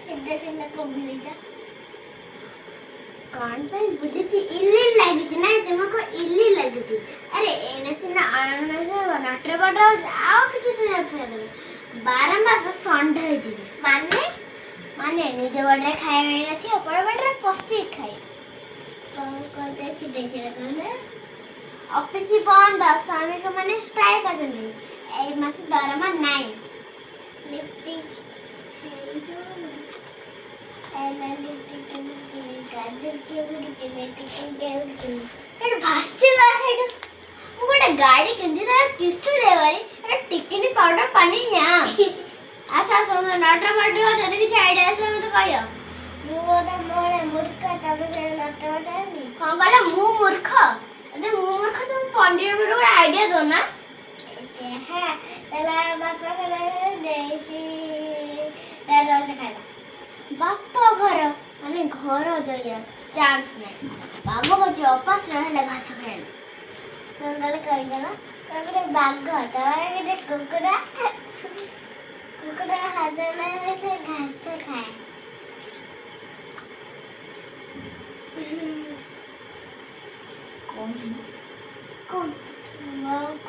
ସିଧା ସିଧା କୋବି ଦେଇଛ କଣ ପାଇଁ ବୁଲିଛି ଇଲି ଲାଗିଛି ନାଇଁ ତୁମକୁ ଇଲି ଲାଗିଛି ଆରେ ଏନେ ସିନା ଆଣନାସ ନଟର ବଟ ଆଉ କିଛି ତ ଜାଣିପାରିବେ ବାରମ୍ବାର ଷଣ୍ଢ ହେଇଯିବେ ମାନେ ନିଜ ବଡରେ ଖାଇବା ହେଇନଥିବ ଅପର ବଡରେ ପଶି ଖାଇ କଣ କରିଦେ ସିଧା ସିଧା କହିଲେ ଅଫିସ ବନ୍ଦ ଶ୍ରମିକ ମାନେ ଷ୍ଟ୍ରାଇକ୍ ଅଛନ୍ତି ଏଇ ମାସ ଦରମା ନାହିଁ ଲିଫ୍ଟିଂ गाड़ी किस्त टिकिनी पाउडर पानी आशा नटर बट जदि किसी आइडिया आस मत कह मूर्ख हाँ कहला मु मूर्ख तुम पंडित गोटे आइडिया दो ना बापा घर माने घर जइया चांस नहीं बाघ बच्चे अपास रहले घास खाए नंगल कह देना तबरे बाघ तबरे के कुकुरा हाथ में से घास खाए कौन